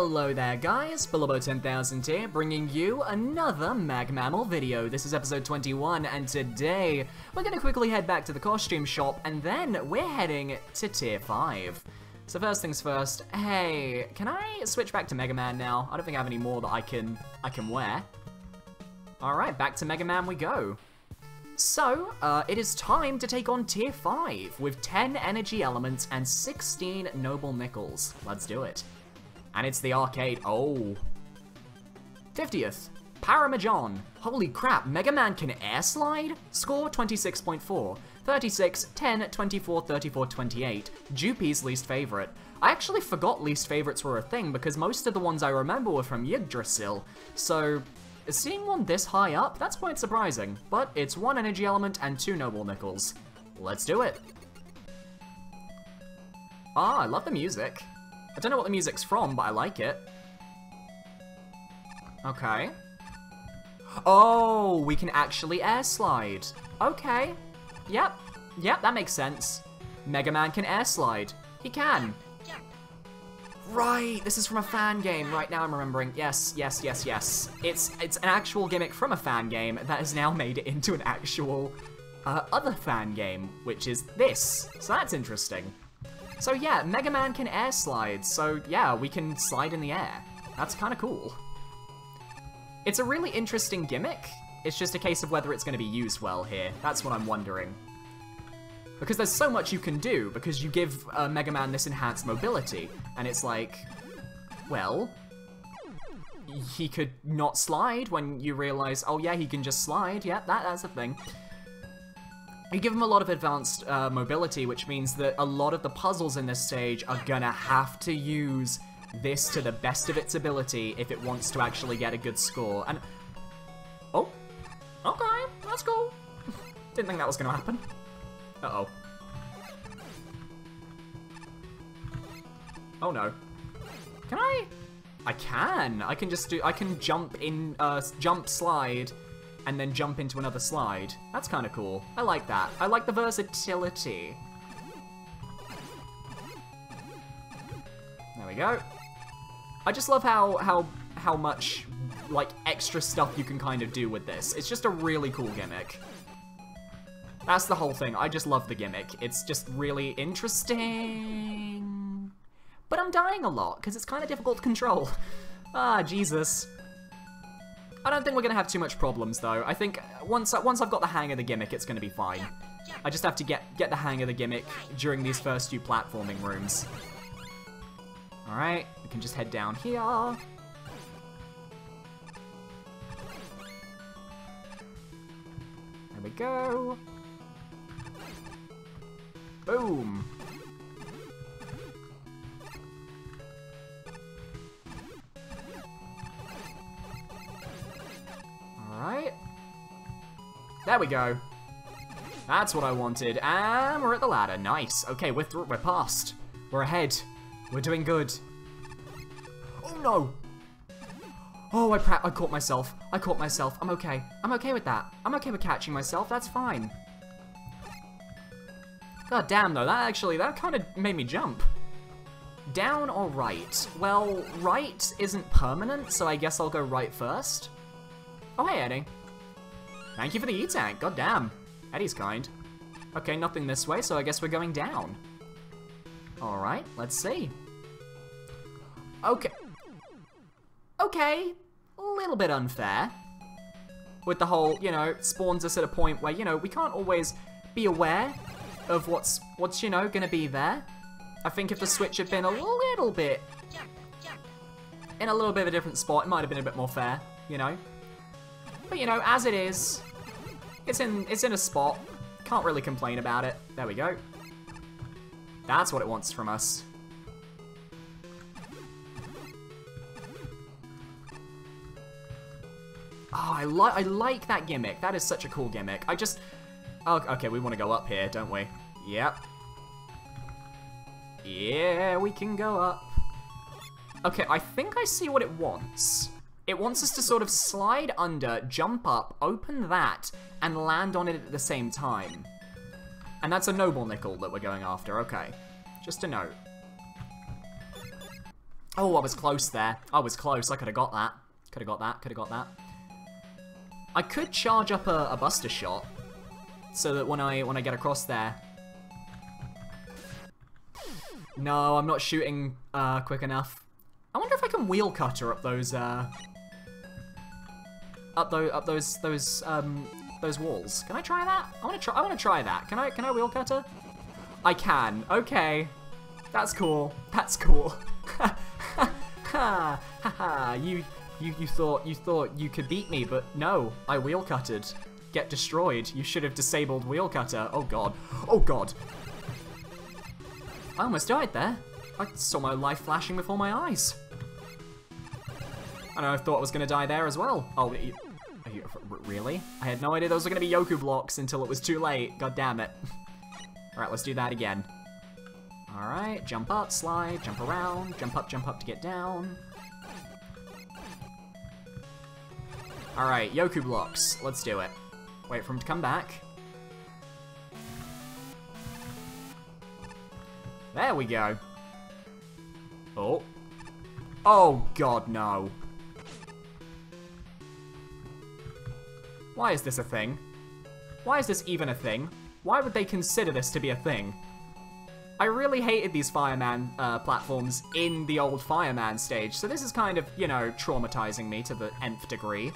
Hello there guys, Billobo10000 here, bringing you another Mag Mammal video. This is episode 21, and today we're gonna quickly head back to the costume shop, and then we're heading to Tier 5. So first things first, hey, can I switch back to Mega Man now? I don't think I have any more that I can wear. Alright, back to Mega Man we go. So, it is time to take on Tier 5, with 10 energy elements and 16 noble nickels. Let's do it. And it's the arcade. Oh. 50th. Paramajon. Holy crap, Mega Man can air slide? Score 26.4. 36, 10, 24, 34, 28. Jupy's least favorite. I actually forgot least favorites were a thing because most of the ones I remember were from Yggdrasil. So, seeing one this high up, that's quite surprising. But it's 1 energy element and 2 noble nickels. Let's do it. Ah, I love the music. I don't know what the music's from, but I like it. Okay. Oh, we can actually air slide. Okay. Yep, that makes sense. Mega Man can air slide. He can. Right, this is from a fan game. Right now I'm remembering. Yes. It's an actual gimmick from a fan game that has now made it into an actual other fan game, which is this. So that's interesting. So yeah, Mega Man can air slide, so yeah, we can slide in the air. That's kind of cool. It's a really interesting gimmick. It's just a case of whether it's going to be used well here. That's what I'm wondering. Because there's so much you can do, because you give Mega Man this enhanced mobility, and it's like, well, he could not slide when you realize, oh yeah, he can just slide. Yeah, that's a thing. You give him a lot of advanced mobility, which means that a lot of the puzzles in this stage are gonna have to use this to the best of its ability if it wants to actually get a good score. And oh, okay, that's cool. Didn't think that was gonna happen. Uh-oh. Oh no. Can I? I can. I can just do. I can jump in, jump slide, and then jump into another slide. That's kind of cool. I like that. I like the versatility. There we go. I just love how much, like, extra stuff you can kind of do with this. It's just a really cool gimmick. That's the whole thing. I just love the gimmick. It's just really interesting. But I'm dying a lot, because it's kind of difficult to control. Ah, Jesus. I don't think we're going to have too much problems, though. I think once I've got the hang of the gimmick, it's going to be fine. I just have to get the hang of the gimmick during these first few platforming rooms. Alright, we can just head down here. There we go. Boom. Alright. There we go. That's what I wanted. And we're at the ladder. Nice. Okay, we're past. We're ahead. We're doing good. Oh no! Oh, I caught myself. I caught myself. I'm okay. I'm okay with that. I'm okay with catching myself. That's fine. God damn, though. That kind of made me jump. Down or right? Well, right isn't permanent, so I guess I'll go right first. Oh, hey, Eddie. Thank you for the E-Tank. God damn. Eddie's kind. Okay, nothing this way, so I guess we're going down. Alright, let's see. Okay. Okay, a little bit unfair. With the whole, you know, spawns us at a point where, you know, we can't always be aware of what's you know, gonna be there. I think if the switch had been a little bit in a little bit of a different spot, it might have been a bit more fair, you know. But you know, as it is, it's in a spot. Can't really complain about it. There we go. That's what it wants from us. Oh, I like that gimmick. That is such a cool gimmick. Oh, okay, we want to go up here, don't we? Yep. Yeah, we can go up. Okay, I think I see what it wants. It wants us to sort of slide under, jump up, open that, and land on it at the same time. And that's a noble nickel that we're going after, okay. Just a note. Oh, I was close there. I was close. I could have got that. Could have got that. Could have got that. I could charge up a Buster Shot so that when I get across there. No, I'm not shooting quick enough. I wonder if I can wheel cutter up those those walls. Can I try that? I want to try that. Can I wheel cutter? I can. Okay. That's cool. That's cool. You thought you could beat me, but no, I wheel cutted. Get destroyed. You should have disabled wheel cutter. Oh god. Oh god. I almost died there. I saw my life flashing before my eyes. I know, I thought I was gonna die there as well. Oh, really? I had no idea those were gonna be Yoku blocks until it was too late. God damn it. Alright, let's do that again. Alright, jump up, slide, jump around, jump up to get down. Alright, Yoku blocks. Let's do it. Wait for him to come back. There we go. Oh. Oh god, no. Why is this a thing? Why is this even a thing? Why would they consider this to be a thing? I really hated these Fireman platforms in the old Fireman stage, so this is kind of, you know, traumatizing me to the nth degree.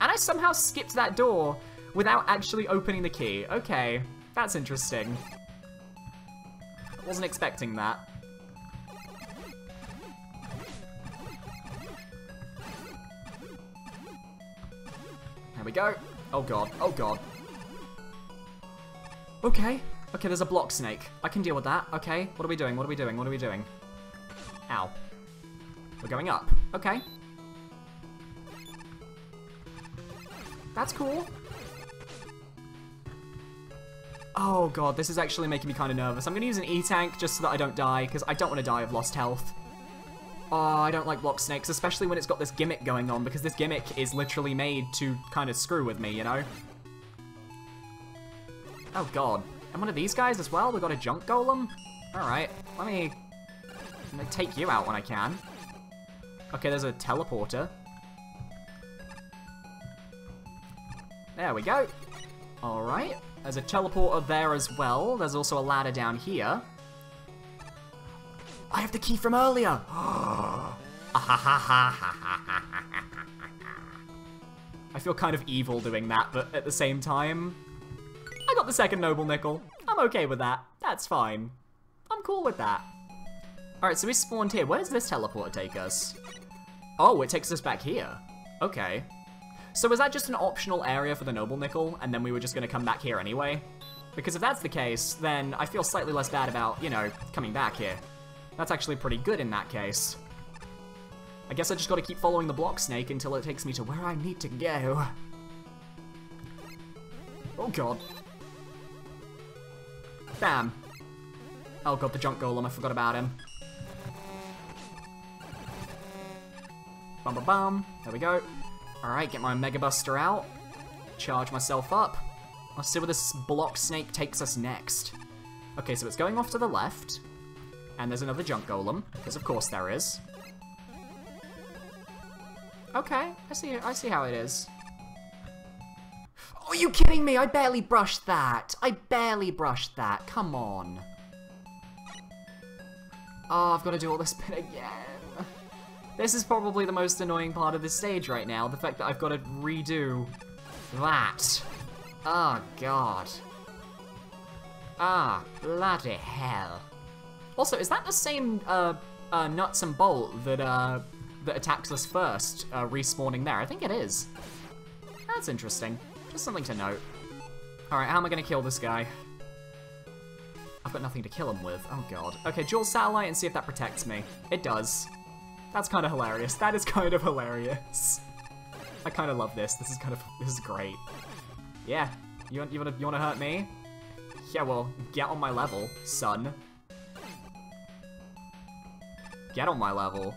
And I somehow skipped that door without actually opening the key. Okay, that's interesting. Wasn't expecting that. There we go. Oh god, oh god. Okay. Okay, there's a block snake. I can deal with that. Okay, what are we doing? What are we doing? What are we doing? Ow. We're going up. Okay. That's cool. Oh god, this is actually making me kind of nervous. I'm going to use an E-tank just so that I don't die, because I don't want to die of lost health. Oh, I don't like block snakes, especially when it's got this gimmick going on, because this gimmick is literally made to kind of screw with me, you know? Oh god. And one of these guys as well? We got a junk golem? Alright, let me take you out when I can. Okay, there's a teleporter. There we go. Alright, there's a teleporter there as well. There's also a ladder down here. I have the key from earlier! I feel kind of evil doing that, but at the same time, I got the second noble nickel. I'm okay with that. That's fine. I'm cool with that. Alright, so we spawned here. Where does this teleporter take us? Oh, it takes us back here. Okay. So was that just an optional area for the noble nickel, and then we were just going to come back here anyway? Because if that's the case, then I feel slightly less bad about, you know, coming back here. That's actually pretty good in that case. I guess I just got to keep following the block snake until it takes me to where I need to go. Oh god. Bam. Oh god, the junk golem, I forgot about him. Bum bum bum. There we go. Alright, get my Mega Buster out. Charge myself up. Let's see where this block snake takes us next. Okay, so it's going off to the left. And there's another junk golem, because of course there is. Okay, I see how it is. Oh, are you kidding me? I barely brushed that. I barely brushed that. Come on. Oh, I've got to do all this bit again. This is probably the most annoying part of this stage right now. The fact that I've got to redo that. Oh, God. Ah, bloody hell. Also, is that the same nuts and bolt that that attacks us first, respawning there? I think it is. That's interesting. Just something to note. Alright, how am I going to kill this guy? I've got nothing to kill him with. Oh god. Okay, dual satellite and see if that protects me. It does. That's kind of hilarious. That is kind of hilarious. I kind of love this. This is great. Yeah. You wanna hurt me? Yeah, well, get on my level, son. Get on my level.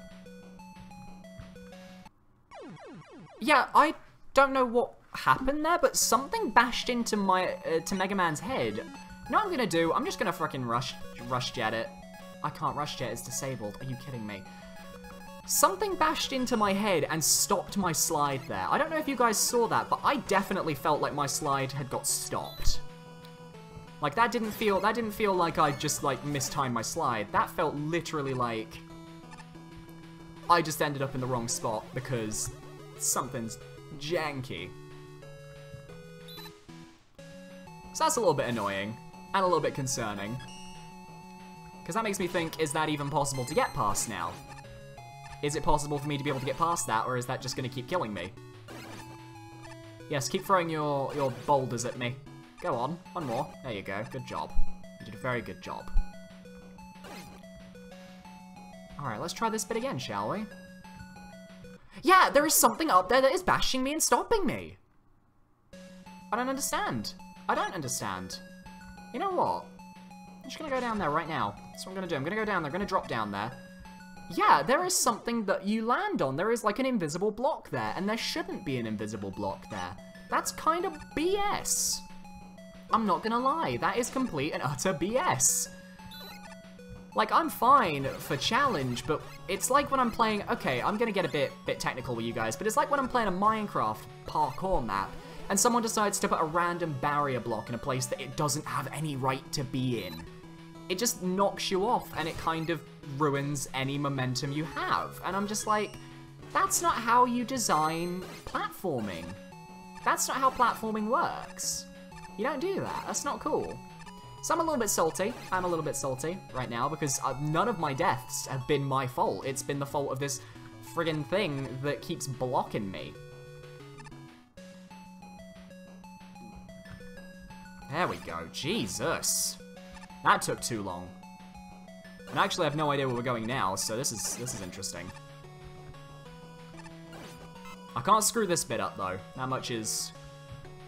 Yeah, I don't know what happened there, but something bashed into my to Mega Man's head. You know what I'm gonna do? I'm just gonna frickin' rush jet it. I can't rush jet, it's disabled. Are you kidding me? Something bashed into my head and stopped my slide there. I don't know if you guys saw that, but I definitely felt like my slide had got stopped. Like, that didn't feel like I just, like, mistimed my slide. That felt literally like I just ended up in the wrong spot because something's janky. So that's a little bit annoying and a little bit concerning. Because that makes me think, is that even possible to get past now? Is it possible for me to be able to get past that, or is that just going to keep killing me? Yes, keep throwing your boulders at me. Go on, one more. There you go, good job. You did a very good job. Alright, let's try this bit again, shall we? Yeah, there is something up there that is bashing me and stopping me. I don't understand. I don't understand. You know what? I'm just going to go down there right now. That's what I'm going to do. I'm going to go down there. I'm going to drop down there. Yeah, there is something that you land on. There is like an invisible block there, and there shouldn't be an invisible block there. That's kind of BS. I'm not gonna lie, that is complete and utter BS. Like, I'm fine for challenge, but it's like when I'm playing, okay, I'm gonna get a bit technical with you guys, but it's like when I'm playing a Minecraft parkour map, and someone decides to put a random barrier block in a place that it doesn't have any right to be in. It just knocks you off, and it kind of ruins any momentum you have. And I'm just like, that's not how you design platforming. That's not how platforming works. You don't do that. That's not cool. So I'm a little bit salty. I'm a little bit salty right now because none of my deaths have been my fault. It's been the fault of this friggin' thing that keeps blocking me. There we go. Jesus. That took too long. And actually, I have no idea where we're going now, so this is interesting. I can't screw this bit up, though. That much is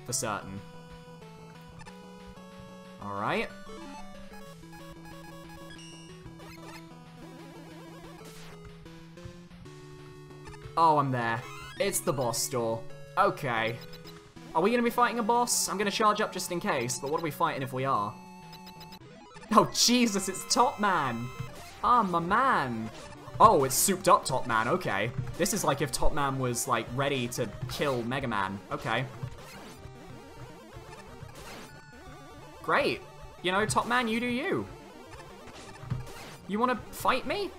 for certain. Alright. Oh, I'm there. It's the boss door. Okay. Are we going to be fighting a boss? I'm going to charge up just in case, but what are we fighting if we are? Oh, Jesus, it's Top Man. Ah, my man. Oh, it's souped up Top Man. Okay. This is like if Top Man was, like, ready to kill Mega Man. Okay. Great. You know, Top Man, you do you. You want to fight me?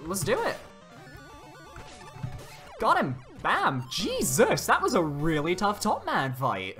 Let's do it. Got him. Bam. Jesus, that was a really tough Top Man fight.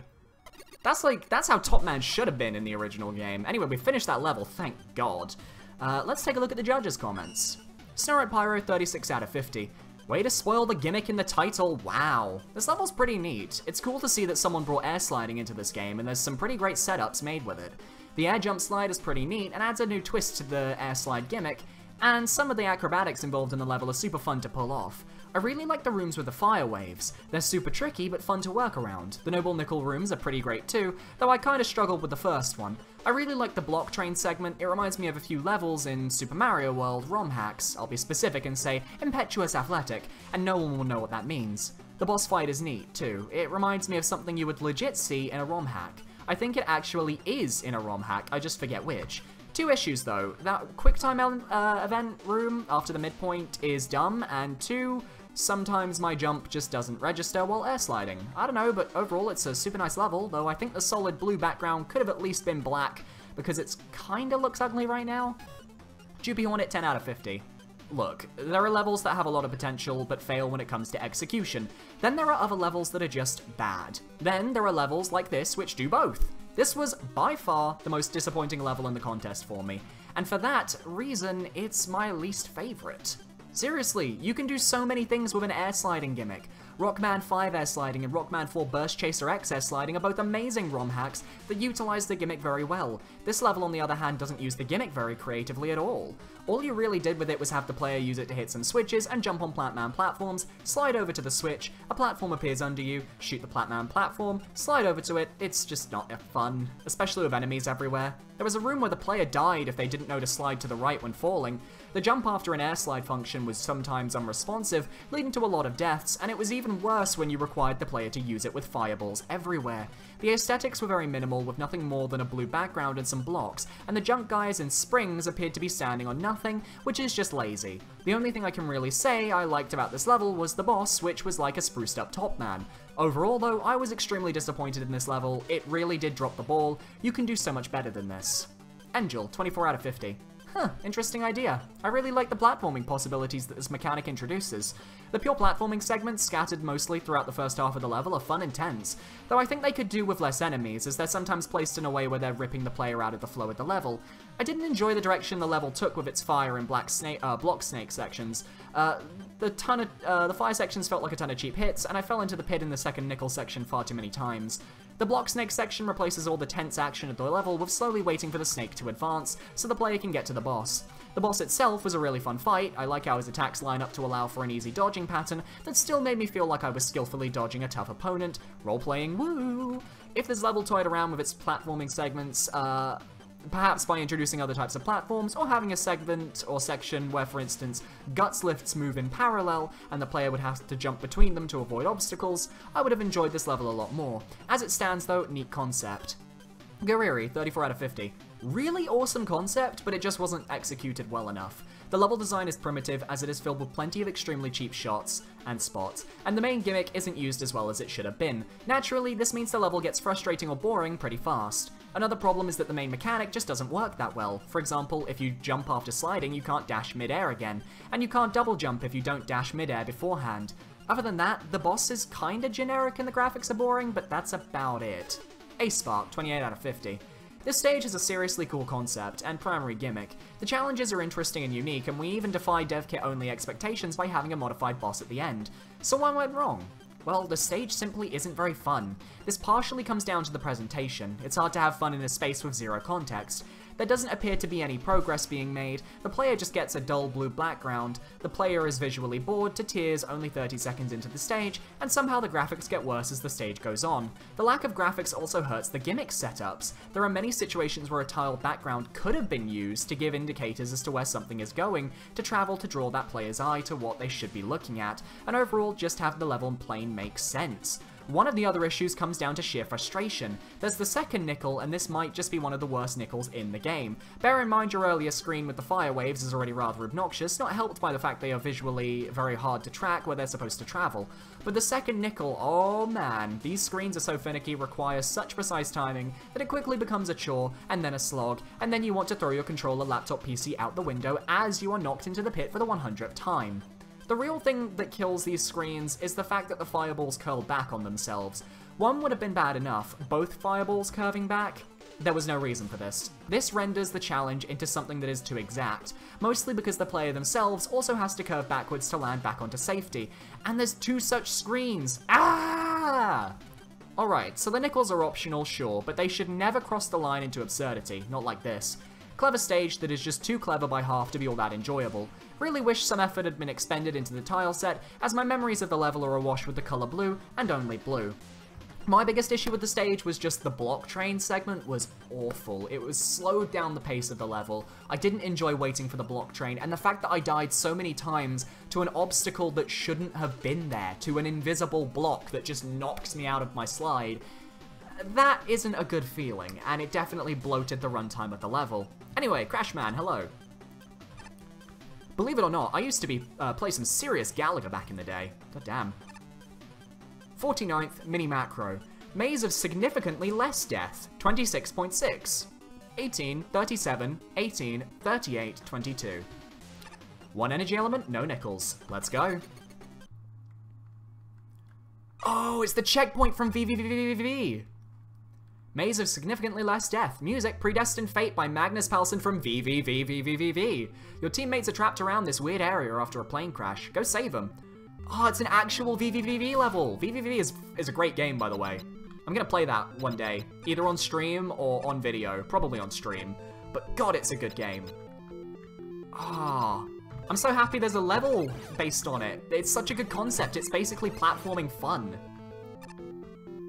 That's how Top Man should have been in the original game. Anyway, we finished that level, thank God. Let's take a look at the judges' comments. Snowred Pyro, 36 out of 50. Way to spoil the gimmick in the title, wow. This level's pretty neat. It's cool to see that someone brought air sliding into this game, and there's some pretty great setups made with it. The air jump slide is pretty neat, and adds a new twist to the air slide gimmick, and some of the acrobatics involved in the level are super fun to pull off. I really like the rooms with the fire waves. They're super tricky, but fun to work around. The Noble Nickel rooms are pretty great too, though I kinda struggled with the first one. I really like the block train segment. It reminds me of a few levels in Super Mario World ROM hacks. I'll be specific and say Impetuous Athletic, and no one will know what that means. The boss fight is neat too. It reminds me of something you would legit see in a ROM hack. I think it actually is in a ROM hack, I just forget which. Two issues though. That QuickTime event room after the midpoint is dumb, and two, sometimes my jump just doesn't register while air sliding. I don't know, but overall it's a super nice level, though I think the solid blue background could have at least been black, because it kinda looks ugly right now. Jupy Hornet, 10 out of 50. Look, there are levels that have a lot of potential, but fail when it comes to execution. Then there are other levels that are just bad. Then there are levels like this which do both. This was, by far, the most disappointing level in the contest for me, and for that reason, it's my least favorite. Seriously, you can do so many things with an air sliding gimmick. Rockman 5 air sliding and Rockman 4 Burst Chaser X air sliding are both amazing ROM hacks that utilize the gimmick very well. This level, on the other hand, doesn't use the gimmick very creatively at all. All you really did with it was have the player use it to hit some switches and jump on Platman platforms, slide over to the switch, a platform appears under you, shoot the Platman platform, slide over to it. It's just not fun, especially with enemies everywhere. There was a room where the player died if they didn't know to slide to the right when falling. The jump after an air slide function was sometimes unresponsive, leading to a lot of deaths, and it was even even worse when you required the player to use it with fireballs everywhere. The aesthetics were very minimal, with nothing more than a blue background and some blocks, and the junk guys and springs appeared to be standing on nothing, which is just lazy. The only thing I can really say I liked about this level was the boss, which was like a spruced up Top Man. Overall though, I was extremely disappointed in this level. It really did drop the ball. You can do so much better than this. Angel, 24 out of 50. Huh, interesting idea. I really like the platforming possibilities that this mechanic introduces. The pure platforming segments, scattered mostly throughout the first half of the level, are fun and tense, though I think they could do with less enemies, as they're sometimes placed in a way where they're ripping the player out of the flow of the level. I didn't enjoy the direction the level took with its fire and block snake sections. The fire sections felt like a ton of cheap hits, and I fell into the pit in the second nickel section far too many times. The block snake section replaces all the tense action of the level with slowly waiting for the snake to advance, so the player can get to the boss. The boss itself was a really fun fight. I like how his attacks line up to allow for an easy dodging pattern that still made me feel like I was skillfully dodging a tough opponent. Role-playing, woo! If this level toyed around with its platforming segments, perhaps by introducing other types of platforms, or having a segment or section where, for instance, guts lifts move in parallel, and the player would have to jump between them to avoid obstacles, I would have enjoyed this level a lot more. As it stands though, neat concept. Gariri, 34 out of 50. Really awesome concept, but it just wasn't executed well enough. The level design is primitive, as it is filled with plenty of extremely cheap shots and spots, and the main gimmick isn't used as well as it should have been. Naturally, this means the level gets frustrating or boring pretty fast. Another problem is that the main mechanic just doesn't work that well. For example, if you jump after sliding, you can't dash mid-air again, and you can't double jump if you don't dash mid-air beforehand. Other than that, the boss is kinda generic and the graphics are boring, but that's about it. A-Spark, 28 out of 50. This stage has a seriously cool concept and primary gimmick. The challenges are interesting and unique, and we even defy dev kit only expectations by having a modified boss at the end. So what went wrong? Well, the stage simply isn't very fun. This partially comes down to the presentation. It's hard to have fun in a space with zero context. There doesn't appear to be any progress being made, the player just gets a dull blue background, the player is visually bored to tears only 30 seconds into the stage, and somehow the graphics get worse as the stage goes on. The lack of graphics also hurts the gimmick setups. There are many situations where a tile background could have been used to give indicators as to where something is going, to travel to draw that player's eye to what they should be looking at, and overall just have the level and plane make sense. One of the other issues comes down to sheer frustration. There's the second nickel, and this might just be one of the worst nickels in the game. Bear in mind your earlier screen with the fire waves is already rather obnoxious, not helped by the fact they are visually very hard to track where they're supposed to travel. But the second nickel, oh man, these screens are so finicky, require such precise timing, that it quickly becomes a chore, and then a slog, and then you want to throw your controller laptop PC out the window as you are knocked into the pit for the 100th time. The real thing that kills these screens is the fact that the fireballs curl back on themselves. One would have been bad enough, both fireballs curving back? There was no reason for this. This renders the challenge into something that is too exact, mostly because the player themselves also has to curve backwards to land back onto safety, and there's two such screens. Ah! Alright, so the nickels are optional, sure, but they should never cross the line into absurdity, not like this. Clever stage that is just too clever by half to be all that enjoyable. Really wish some effort had been expended into the tile set, as my memories of the level are awash with the colour blue, and only blue. My biggest issue with the stage was just the block train segment was awful. It was slowed down the pace of the level. I didn't enjoy waiting for the block train, and the fact that I died so many times to an obstacle that shouldn't have been there, to an invisible block that just knocks me out of my slide, that isn't a good feeling, and it definitely bloated the runtime of the level. Anyway, Crashman, hello. Believe it or not, I used to play some serious Gallagher back in the day. God damn. 49th, Mini Macro. Maze of significantly less death. 26.6. 18, 37, 18, 38, 22. One energy element, no nickels. Let's go. Oh, it's the checkpoint from VVVVVV. Maze of significantly less death. Music, Predestined Fate by Magnus Palsson from VVVVVVV. Your teammates are trapped around this weird area after a plane crash. Go save them. Oh, it's an actual VVVV level. VVVV is a great game, by the way. I'm gonna play that one day, either on stream or on video. Probably on stream. But God, it's a good game. Ah, I'm so happy there's a level based on it. It's such a good concept. It's basically platforming fun.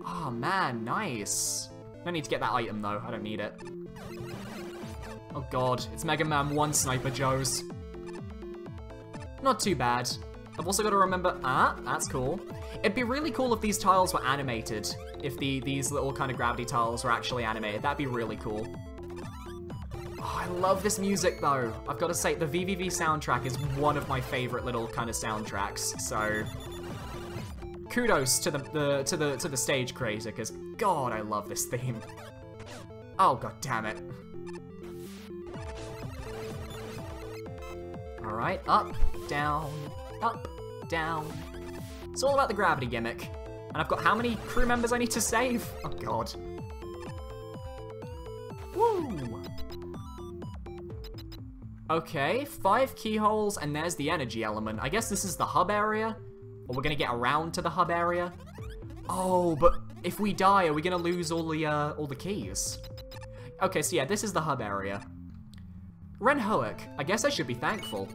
Oh man, nice. No need to get that item though, I don't need it. Oh god, it's Mega Man 1 Sniper Joes. Not too bad. I've also got to remember... Ah, that's cool. It'd be really cool if these tiles were animated. If these little kind of gravity tiles were actually animated. That'd be really cool. Oh, I love this music, though. I've got to say, the VVV soundtrack is one of my favorite little kind of soundtracks. So, kudos to the stage creator, because God, I love this theme. Oh, God damn it. All right, up, down, up, down. It's all about the gravity gimmick. And I've got how many crew members I need to save? Oh, God. Woo! Okay, 5 keyholes, and there's the energy element. I guess this is the hub area? Or we're gonna get around to the hub area? Oh, but if we die, are we gonna lose all the keys? Okay, so yeah, this is the hub area. Ren Hoek, I guess I should be thankful.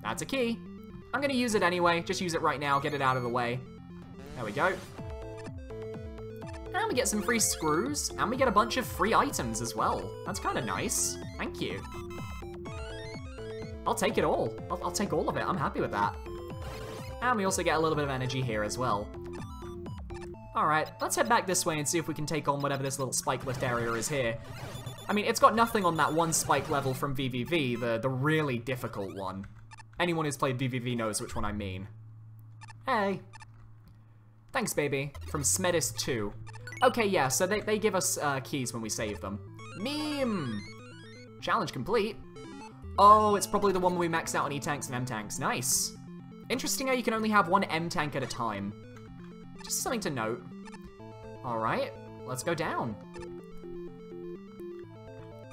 That's a key. I'm gonna use it anyway, just use it right now, get it out of the way. There we go. And we get some free screws, and we get a bunch of free items as well. That's kind of nice. Thank you. I'll take it all. I'll take all of it. I'm happy with that. And we also get a little bit of energy here as well. Alright, let's head back this way and see if we can take on whatever this little spike lift area is here. I mean, it's got nothing on that one spike level from VVV, the really difficult one. Anyone who's played VVV knows which one I mean. Hey. Thanks, baby. From Smedis 2. Okay, yeah, so they give us keys when we save them. Meme! Challenge complete. Oh, it's probably the one where we max out on E-tanks and M-tanks. Nice. Interesting how you can only have one M-tank at a time. Just something to note. Alright, let's go down.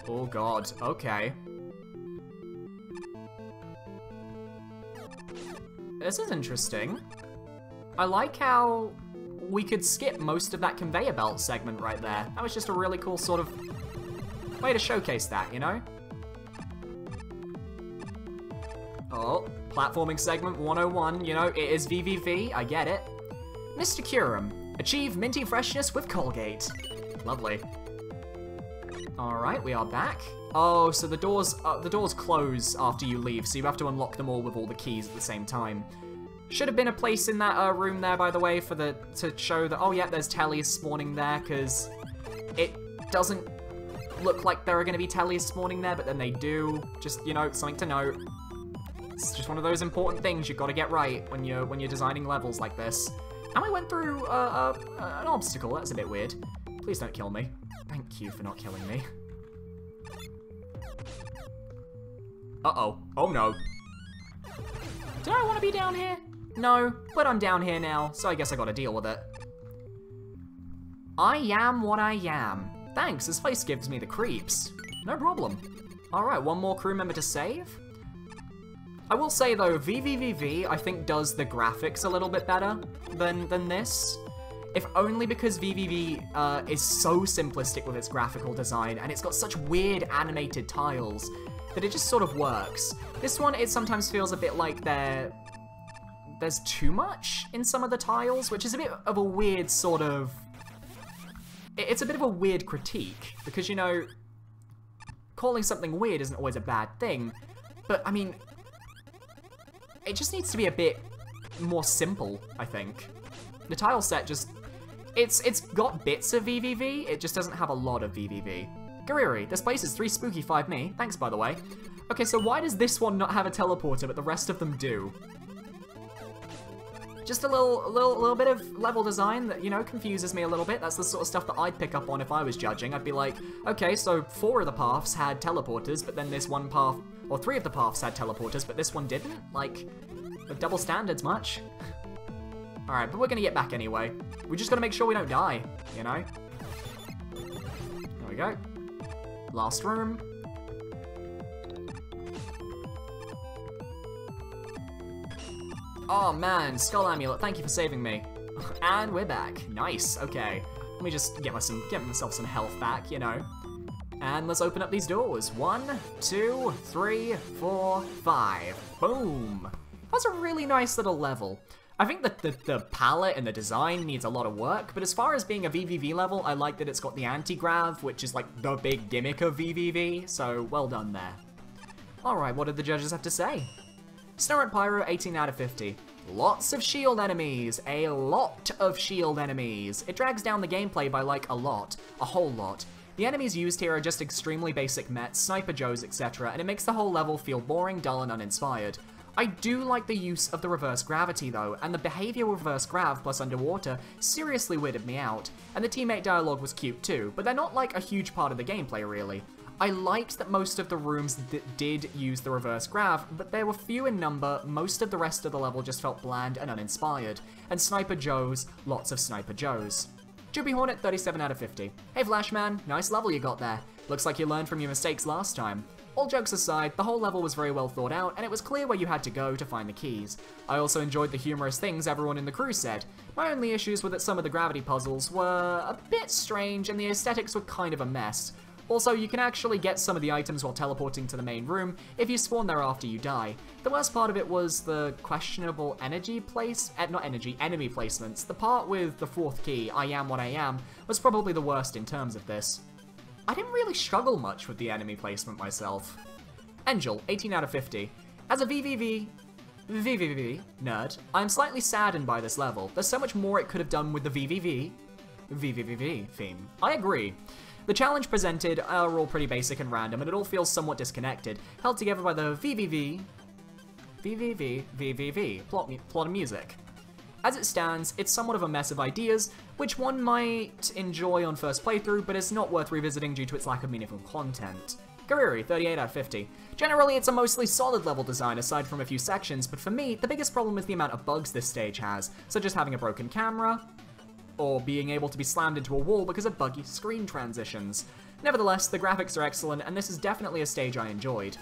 Oh god, okay. This is interesting. I like how we could skip most of that conveyor belt segment right there. That was just a really cool sort of way to showcase that, you know? Oh, platforming segment 101, you know, it is VVV, I get it. Mr. Curum, achieve minty freshness with Colgate. Lovely. Alright, we are back. Oh, so the doors close after you leave, so you have to unlock them all with all the keys at the same time. Should have been a place in that room there, by the way, to show that, oh yeah, there's tellies spawning there, because it doesn't look like there are going to be tellies spawning there, but then they do. Just, you know, something to note. It's just one of those important things you've got to get right when you're designing levels like this. And we went through an obstacle. That's a bit weird. Please don't kill me. Thank you for not killing me. Uh-oh. Oh no. Did I want to be down here? No, but I'm down here now, so I guess I gotta deal with it. I am what I am. Thanks, this place gives me the creeps. No problem. Alright, one more crew member to save. I will say though, VVVV I think does the graphics a little bit better than this. If only because VVV is so simplistic with its graphical design, and it's got such weird animated tiles that it just sort of works. This one, it sometimes feels a bit like there's too much in some of the tiles, which is a bit of a weird sort of... It's a bit of a weird critique, because, you know, calling something weird isn't always a bad thing, but, I mean, it just needs to be a bit more simple, I think. The tile set just... It's got bits of VVV, it just doesn't have a lot of VVV. Gariri, this place is 3 spooky 5 me. Thanks, by the way. Okay, so why does this one not have a teleporter, but the rest of them do? Just a little bit of level design that, you know, confuses me a little bit. That's the sort of stuff that I'd pick up on if I was judging. I'd be like, okay, so 4 of the paths had teleporters, but then this one path, or 3 of the paths had teleporters, but this one didn't? Like, the double standards much? Alright, but we're gonna get back anyway. We just gotta make sure we don't die, you know? There we go. Last room. Oh man, Skull Amulet, thank you for saving me. And we're back. Nice, okay. Let me just get myself some health back, you know. And let's open up these doors. 1, 2, 3, 4, 5. Boom. That's a really nice little level. I think that the palette and the design needs a lot of work, but as far as being a VVV level, I like that it's got the anti-grav, which is like the big gimmick of VVV, so well done there. Alright, what did the judges have to say? Snow Pyro, 18 out of 50. Lots of shield enemies, a lot of shield enemies. It drags down the gameplay by like a whole lot. The enemies used here are just extremely basic mets, Sniper Joes, etc., and it makes the whole level feel boring, dull, and uninspired. I do like the use of the reverse gravity though, and the behavior of reverse grav plus underwater seriously weirded me out, and the teammate dialogue was cute too, but they're not like a huge part of the gameplay really. I liked that most of the rooms did use the reverse grav, but they were few in number, most of the rest of the level just felt bland and uninspired, and Sniper Joes, lots of Sniper Joes. Juby Hornet, 37 out of 50. Hey Flashman, nice level you got there. Looks like you learned from your mistakes last time. All jokes aside, the whole level was very well thought out, and it was clear where you had to go to find the keys. I also enjoyed the humorous things everyone in the crew said. My only issues were that some of the gravity puzzles were a bit strange, and the aesthetics were kind of a mess. Also, you can actually get some of the items while teleporting to the main room if you spawn there after you die. The worst part of it was the questionable enemy placements. The part with the fourth key, I am what I am, was probably the worst in terms of this. I didn't really struggle much with the enemy placement myself. Angel, 18 out of 50. As a VVV nerd, I'm slightly saddened by this level. There's so much more it could have done with the VVV theme. I agree. The challenge presented are all pretty basic and random, and it all feels somewhat disconnected, held together by the plot and music. As it stands, it's somewhat of a mess of ideas, which one might enjoy on first playthrough, but is not worth revisiting due to its lack of meaningful content. Gariri, 38 out of 50. Generally, it's a mostly solid level design aside from a few sections, but for me, the biggest problem is the amount of bugs this stage has, such as having a broken camera, or being able to be slammed into a wall because of buggy screen transitions. Nevertheless, the graphics are excellent, and this is definitely a stage I enjoyed.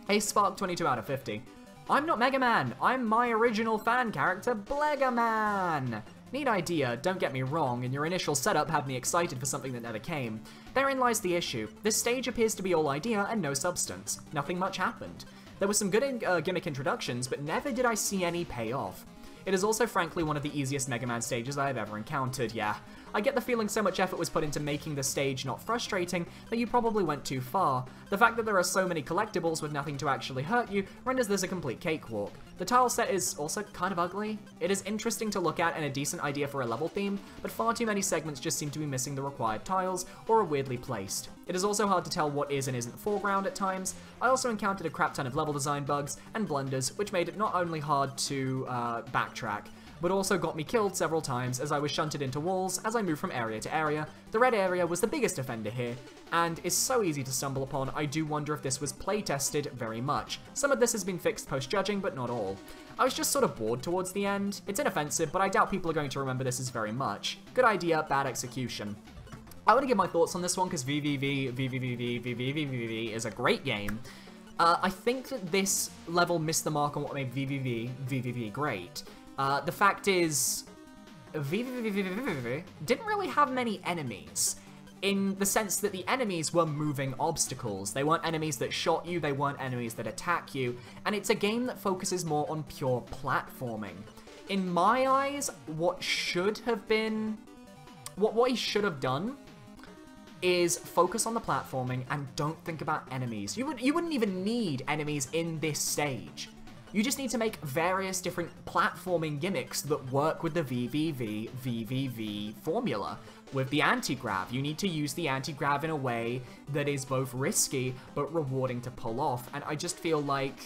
Hey Spark, 22 out of 50. I'm not Mega Man, I'm my original fan character, Blega Man! Neat idea, don't get me wrong, and your initial setup had me excited for something that never came. Therein lies the issue. This stage appears to be all idea and no substance. Nothing much happened. There were some good gimmick introductions, but never did I see any payoff. It is also frankly one of the easiest Mega Man stages I have ever encountered, yeah. I get the feeling so much effort was put into making the stage not frustrating that you probably went too far. The fact that there are so many collectibles with nothing to actually hurt you renders this a complete cakewalk. The tile set is also kind of ugly. It is interesting to look at and a decent idea for a level theme, but far too many segments just seem to be missing the required tiles or are weirdly placed. It is also hard to tell what is and isn't foreground at times. I also encountered a crap ton of level design bugs and blunders, which made it not only hard to backtrack, but also got me killed several times as I was shunted into walls as I moved from area to area. The red area was the biggest offender here, and is so easy to stumble upon, I do wonder if this was playtested very much. Some of this has been fixed post-judging, but not all. I was just sort of bored towards the end. It's inoffensive, but I doubt people are going to remember this as very much. Good idea, bad execution. I want to give my thoughts on this one because VVV is a great game. I think that this level missed the mark on what made VVV great. The fact is, VVV didn't really have many enemies, in the sense that the enemies were moving obstacles. They weren't enemies that shot you, they weren't enemies that attack you, and it's a game that focuses more on pure platforming. In my eyes, what he should have done is focus on the platforming and don't think about enemies. You wouldn't even need enemies in this stage. You just need to make various different platforming gimmicks that work with the VVV formula. With the anti-grav, you need to use the anti-grav in a way that is both risky but rewarding to pull off, and I just feel like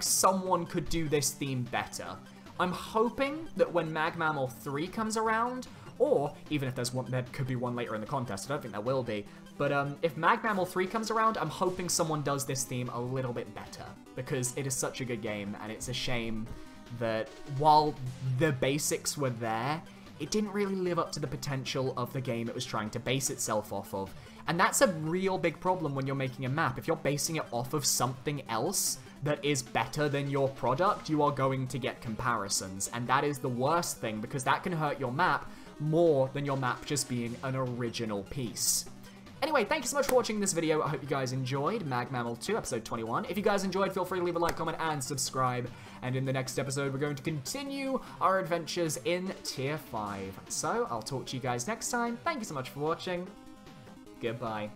someone could do this theme better. I'm hoping that when Mag Mammal 3 comes around, or even if there's one, there could be one later in the contest, I don't think there will be, but if Mag Mammal 3 comes around, I'm hoping someone does this theme a little bit better, because it is such a good game, and it's a shame that while the basics were there, it didn't really live up to the potential of the game it was trying to base itself off of. And that's a real big problem when you're making a map. If you're basing it off of something else that is better than your product, you are going to get comparisons, and that is the worst thing, because that can hurt your map more than your map just being an original piece. Anyway, thank you so much for watching this video. I hope you guys enjoyed Mag Mammal 2, episode 21. If you guys enjoyed, feel free to leave a like, comment, and subscribe. And in the next episode, we're going to continue our adventures in Tier 5. So, I'll talk to you guys next time. Thank you so much for watching. Goodbye.